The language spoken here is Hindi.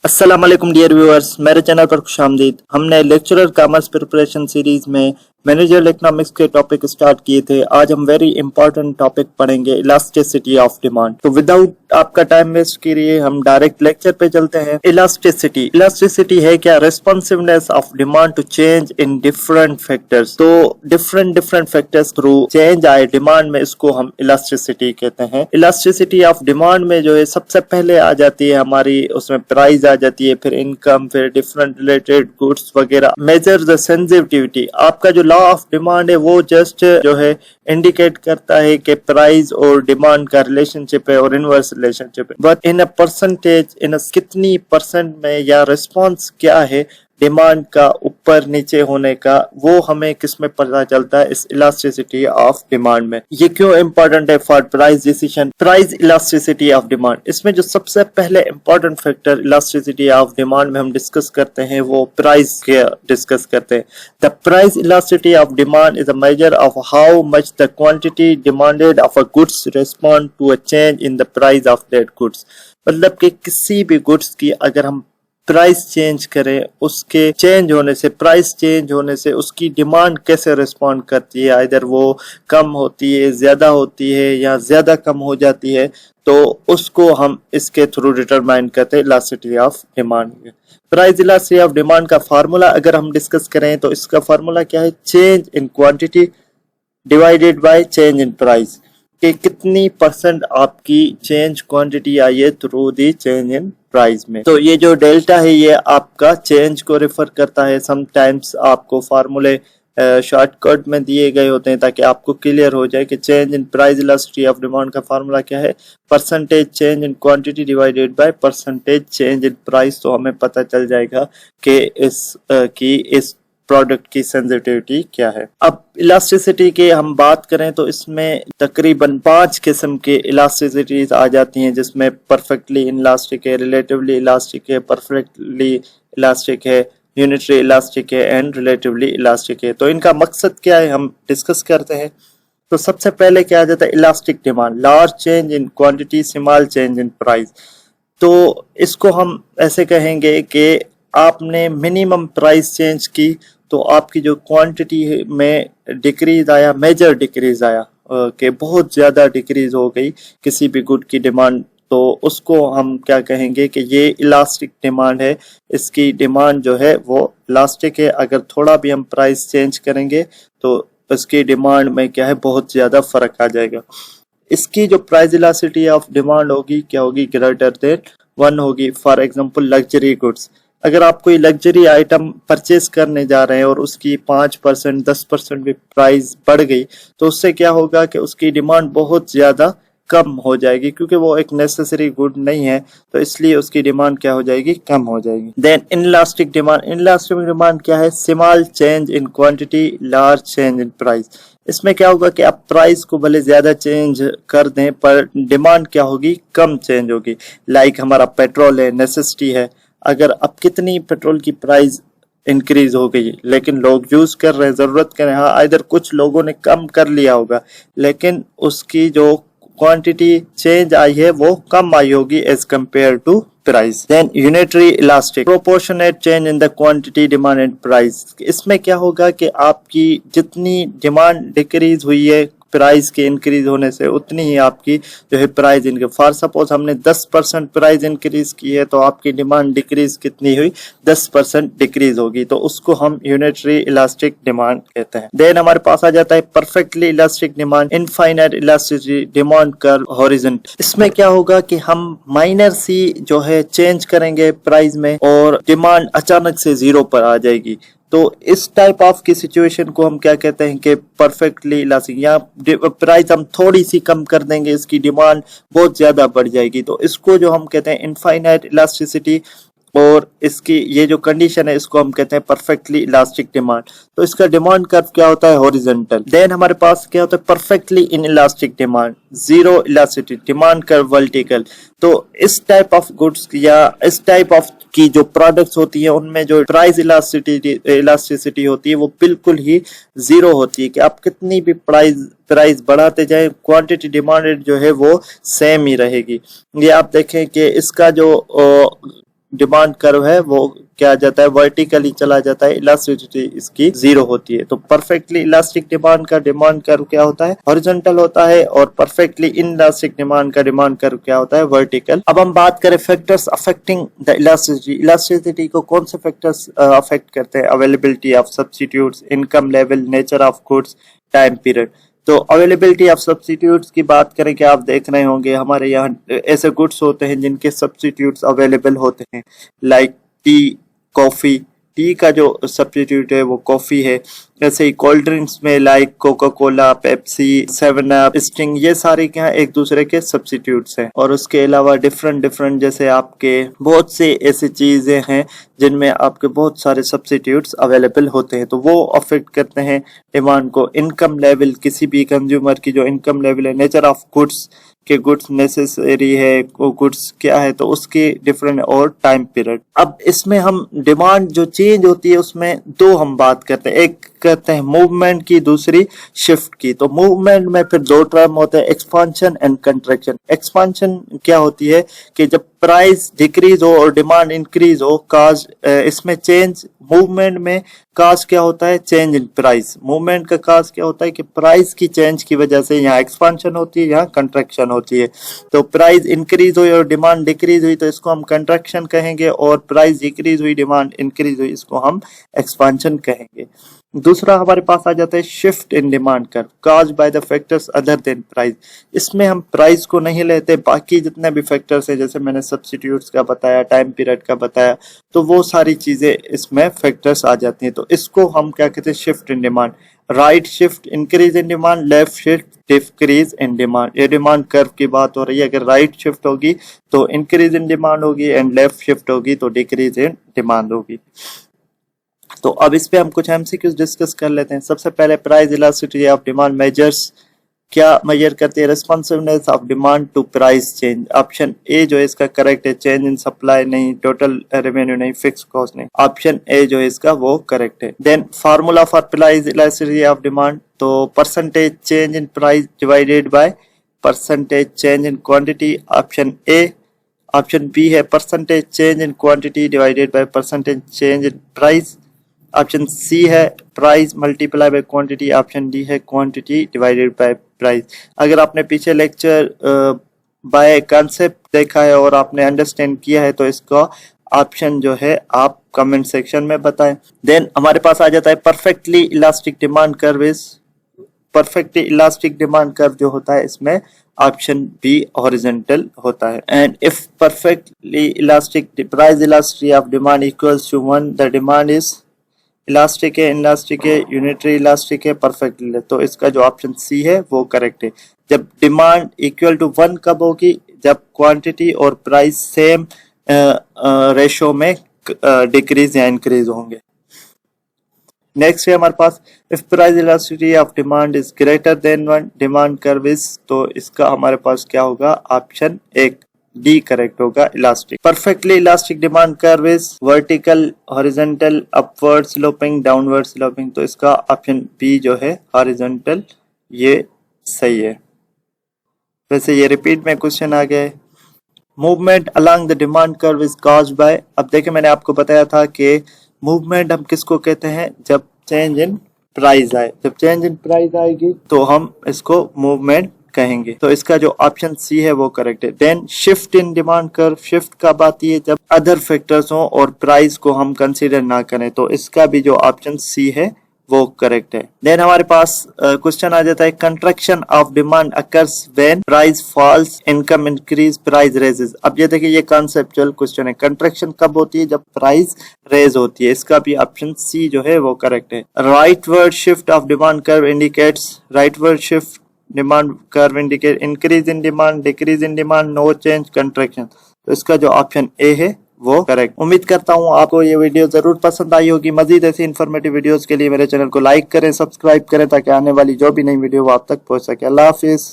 अस्सलाम वालेकुम डियर व्यूअर्स, मेरे चैनल पर खुशामदीद। हमने लेक्चरर कॉमर्स प्रिपरेशन सीरीज में मैनेजर इकोनॉमिक्स के टॉपिक स्टार्ट किए थे। आज हम वेरी इंपॉर्टेंट टॉपिक पढ़ेंगे, इलास्टिसिटी ऑफ डिमांड। तो विदाउट आपका टाइम वेस्ट किए हम डायरेक्ट लेक्चर पे चलते हैं। इलास्टिसिटी है क्या? Responsiveness of demand to change in different factors. तो डिफरेंट फैक्टर्स थ्रू चेंज आए डिमांड में, इसको हम इलास्टिसिटी कहते हैं। इलास्टिसिटी ऑफ डिमांड में जो है सबसे पहले आ जाती है हमारी, उसमें प्राइस आ जाती है, फिर इनकम, फिर डिफरेंट रिलेटेड गुड्स वगैरह। Measure the sensitivity. आपका जो लॉ ऑफ डिमांड है वो जस्ट जो है इंडिकेट करता है कि प्राइस और डिमांड का रिलेशनशिप है और इनवर्स रिलेशनशिप है, बट इन अ परसेंटेज, इन कितनी परसेंट में या रिस्पॉन्स क्या है डिमांड का ऊपर नीचे होने का, वो हमें किस में पता चलता है? इस इलास्टिसिटी ऑफ डिमांड में। ये क्यों इंपॉर्टेंट है for price decision? Price elasticity of demand, इसमें जो सबसे पहले important factor elasticity of demand में हम डिस्कस करते हैं वो प्राइस के डिस्कस करते हैं। The price elasticity of demand is a measure of how much the quantity demanded of a goods respond to a change in the price of that goods. मतलब कि किसी भी गुड्स की अगर हम प्राइस चेंज करें, उसके चेंज होने से, प्राइस चेंज होने से उसकी डिमांड कैसे रिस्पॉन्ड करती है, इधर वो कम होती है, ज्यादा होती है या ज्यादा कम हो जाती है, तो उसको हम इसके थ्रू डिटरमाइन करते हैं elasticity of demand. Price elasticity of demand का फार्मूला अगर हम डिस्कस करें तो इसका फार्मूला क्या है? Change in quantity divided by change in price. कि कितनी परसेंट आपकी चेंज क्वांटिटी आई है through the change in price में। तो ये जो डेल्टा है ये आपका चेंज को रेफर करता है। समटाइम्स आपको फार्मूले शॉर्टकट में दिए गए होते हैं ताकि आपको क्लियर हो जाए कि change in price elasticity of demand का फार्मूला क्या है? Percentage change in quantity divided by percentage change in price. तो हमें पता चल जाएगा कि इस प्रोडक्ट की सेंसिटिविटी क्या है। अब इलास्टिसिटी के हम बात करें तो इसमें तकरीबन 5 किस्म के इलास्टिसिटीज आ जाती हैं, जिसमें परफेक्टली इलास्टिक है, रिलेटिवली इलास्टिक है, परफेक्टली इलास्टिक है, यूनिटरी इलास्टिक है एंड रिलेटिवली इलास्टिक है। तो इनका मकसद क्या है हम डिस्कस करते हैं। तो सबसे पहले क्या आ जाता है? Elastic demand, large change in quantity, small change in price. तो इसको हम ऐसे कहेंगे कि आपने मिनिमम प्राइस चेंज की तो आपकी जो क्वांटिटी में डिक्रीज आया, मेजर डिक्रीज आया, कि बहुत ज्यादा डिक्रीज हो गई किसी भी गुड की डिमांड, तो उसको हम क्या कहेंगे कि ये इलास्टिक डिमांड है। इसकी डिमांड जो है वो इलास्टिक है। अगर थोड़ा भी हम प्राइस चेंज करेंगे तो इसकी डिमांड में क्या है? बहुत ज्यादा फर्क आ जाएगा। इसकी जो प्राइस इलास्टिसिटी ऑफ डिमांड होगी क्या होगी? ग्रेटर देन 1 होगी। फॉर एग्जांपल लग्जरी गुड्स, अगर आप कोई लग्जरी आइटम परचेज करने जा रहे हैं और उसकी 5% 10% भी प्राइस बढ़ गई तो उससे क्या होगा कि उसकी डिमांड बहुत ज्यादा कम हो जाएगी, क्योंकि वो एक नेसेसरी गुड नहीं है, तो इसलिए उसकी डिमांड क्या हो जाएगी? कम हो जाएगी। Then inelastic demand, inelastic demand क्या है? Small change in quantity, large change in price. इसमें क्या होगा कि आप प्राइस को भले ज्यादा चेंज कर दें पर डिमांड क्या होगी? कम चेंज होगी। लाइक हमारा पेट्रोल है, नेसेसिटी है, अगर अब कितनी पेट्रोल की प्राइस इंक्रीज हो गई लेकिन लोग यूज कर रहे हैं, जरूरत कर रहे हैं, हाँ इधर कुछ लोगों ने कम कर लिया होगा लेकिन उसकी जो क्वांटिटी चेंज आई है वो कम आई होगी as compared to price. Then unitary elastic, proportionate change in the quantity demand and price. इसमें क्या होगा कि आपकी जितनी डिमांड डिक्रीज हुई है प्राइस के इंक्रीज होने से, उतनी ही आपकी जो है प्राइस इंक्रीज। फॉर सपोज हमने 10% प्राइस इंक्रीज की है तो आपकी डिमांड डिक्रीज कितनी हुई? 10% डिक्रीज होगी, तो उसको हम यूनिटरी इलास्टिक डिमांड कहते हैं। देन हमारे पास आ जाता है perfectly elastic demand, infinite elasticity demand curve horizontal. इसमें क्या होगा कि हम माइनर सी जो है चेंज करेंगे प्राइस में और डिमांड अचानक से 0 पर आ जाएगी। तो इस टाइप ऑफ की सिचुएशन को हम क्या कहते हैं कि परफेक्टली इलास्टिक। या प्राइस हम थोड़ी सी कम कर देंगे, इसकी डिमांड बहुत ज्यादा बढ़ जाएगी, तो इसको जो हम कहते हैं इनफाइनाइट इलास्टिसिटी, और इसकी ये जो कंडीशन है इसको हम कहते हैं परफेक्टली इलास्टिक डिमांड। तो इसका डिमांड कर्व क्या होता है? हॉरिजॉन्टल। देन हमारे पास क्या होता है? Perfectly in elastic demand, zero elasticity, demand curve vertical. तो इस टाइप ऑफ गुड्स या इस टाइप ऑफ की जो प्रोडक्ट्स होती है उनमें जो प्राइस इलास्टिसिटी होती है वो बिल्कुल ही 0 होती है, कि आप कितनी भी प्राइस बढ़ाते जाए क्वांटिटी डिमांडेड जो है वो सेम ही रहेगी। ये आप देखें कि इसका जो डिमांड कर्व है वो क्या आ जाता है, वर्टिकली चला जाता है, इलास्टिसिटी इसकी 0 होती है। तो परफेक्टली इलास्टिक डिमांड का डिमांड कर्व क्या होता है, हॉरिजॉन्टल होता है, और परफेक्टली इनइलास्टिक डिमांड का डिमांड कर्व क्या होता है, वर्टिकल। अब हम बात करें factors affecting the elasticity. Elasticity को कौन से फैक्टर्स अफेक्ट करते हैं, availability of substitutes, income level, nature of goods, time period. तो अवेलेबिलिटी ऑफ सब्स्टिट्यूट्स की बात करें कि आप देख रहे होंगे हमारे यहाँ ऐसे गुड्स होते हैं जिनके सब्स्टिट्यूट्स अवेलेबल होते हैं, लाइक टी, कॉफी। टी का जो सब्स्टिट्यूट है वो कॉफी है। ऐसे ही कोल्ड ड्रिंक्स में like Coca Cola, Pepsi, 7 up, sting, ये सारे क्या एक दूसरे के सब्स्टिट्यूट्स हैं। और उसके अलावा डिफरेंट जैसे आपके बहुत से ऐसी चीजें हैं जिनमें आपके बहुत सारे सब्स्टिट्यूट्स अवेलेबल होते हैं, तो वो अफेक्ट करते हैं डिमांड को। इनकम लेवल, किसी भी कंज्यूमर की जो इनकम लेवल है, नेचर ऑफ गुड्स के गुड्स नेसेसरी है, वो गुड्स क्या है, तो उसके डिफरेंट, और टाइम पीरियड। अब इसमें हम डिमांड जो चेंज होती है उसमें दो हम बात करते हैं, एक कहते हैं मूवमेंट की, दूसरी शिफ्ट की। तो मूवमेंट में फिर दो टर्म होते हैं, एक्सपांशन एंड कंट्रैक्शन। एक्सपांशन क्या होती है कि जब प्राइस डिक्रीज हो और डिमांड इंक्रीज हो, काज इसमें चेंज, मूवमेंट में काज क्या होता है, चेंज इन प्राइस। मूवमेंट का काज क्या होता है कि प्राइस की चेंज की वजह से यहाँ एक्सपांशन होती है, यहाँ कंट्रैक्शन होती है। तो प्राइस इंक्रीज हुई और डिमांड डिक्रीज हुई तो इसको हम कंट्रैक्शन कहेंगे, और प्राइस डिक्रीज हुई, डिमांड इंक्रीज हुई, इसको हम एक्सपांशन कहेंगे। दूसरा हमारे पास आ जाता है shift in demand curve, cause by the factors other than price. इसमें हम प्राइस को नहीं लेते, बाकी जितने भी फैक्टर्स है, जैसे मैंने सब्स्टिट्यूट्स का बताया, टाइम पीरियड का बताया, तो वो सारी चीजें इसमें फैक्टर्स आ जाती हैं। तो इसको हम क्या कहते हैं, shift in demand. Right shift increase in demand, left shift decrease in demand. ये डिमांड कर्व की बात हो रही है। अगर राइट शिफ्ट होगी तो इंक्रीज इन डिमांड होगी, एंड लेफ्ट शिफ्ट होगी तो डिक्रीज इन डिमांड होगी। तो अब इस पे हम कुछ एमसीक्यूज डिस्कस कर लेते हैं। सबसे पहले price elasticity of demand measures, क्या मेजर करती है, responsiveness of demand to price change. Option A जो है इसका करेक्ट है, चेंज इन सप्लाई नहीं, टोटल रेवेन्यू नहीं, फिक्स कॉस्ट नहीं। ऑप्शन ए जो है इसका वो करेक्ट है। Then formula for price elasticity of demand, तो percentage change in price divided by percentage change in quantity. Option A. Option B है percentage change in quantity divided by percentage change in price. Option C है price multiply by quantity. Option D है क्वांटिटी डिवाइडेड बाय प्राइस। अगर आपने पीछे लेक्चर बाय कॉन्सेप्ट देखा है और आपने अंडरस्टैंड किया है तो इसका ऑप्शन जो है आप कमेंट सेक्शन में बताएं। देन हमारे पास आ जाता है परफेक्टली इलास्टिक डिमांड कर्व। इस परफेक्टली इलास्टिक डिमांड कर्व जो होता है इसमें ऑप्शन बी हॉरिजॉन्टल होता है। And if perfectly elastic price elasticity of demand equals to 1, the demand is elastic है, इनइलास्टिक है, यूनिटरी इलास्टिक है, परफेक्टली। तो इसका जो ऑप्शन सी है वो करेक्ट है। जब डिमांड इक्वल टू 1 कब होगी, जब क्वांटिटी और प्राइस सेम रेशो में डिक्रीज या इंक्रीज होंगे। नेक्स्ट है हमारे पास if price elasticity of demand is greater than 1, demand curve is, तो इसका हमारे पास क्या होगा, ऑप्शन एक डी करेक्ट होगा, elastic. Perfectly elastic demand curve is vertical, horizontal, upward sloping, downward sloping. तो इसका ऑप्शन बी जो है हॉरिजॉन्टल, ये सही है। वैसे ये रिपीट में क्वेश्चन आ गया है। Movement along the demand curve is caused by, अब देखिए मैंने आपको बताया था कि मूवमेंट हम किसको कहते हैं, जब चेंज इन प्राइस आए। जब चेंज इन प्राइस आएगी तो हम इसको मूवमेंट कहेंगे। तो इसका जो ऑप्शन सी है वो करेक्ट है। Then shift in demand curve, shift कब आती है, जब अदर फैक्टर्स हो और प्राइस को हम कंसीडर ना करें। तो इसका भी जो ऑप्शन सी है वो करेक्ट है। देन हमारे पास क्वेश्चन आ जाता है contraction of demand occurs when price falls, income increase, price raises. अब ये देखिए ये कॉन्सेप्चुअल क्वेश्चन है। कंट्रैक्शन कब होती है, जब प्राइस रेज होती है। इसका भी ऑप्शन सी जो है वो करेक्ट है। Rightward shift of demand curve indicates, rightward shift demand curve indicate increase in demand, decrease in demand, no change, contraction. तो इसका जो ऑप्शन ए है वो करेक्ट। उम्मीद करता हूँ आपको ये वीडियो जरूर पसंद आई होगी। मजीद ऐसी इन्फॉर्मेटिव वीडियोस के लिए मेरे चैनल को लाइक करें, सब्सक्राइब करें ताकि आने वाली जो भी नई वीडियो वो आप तक पहुंच सके। अल्लाह हाफिज।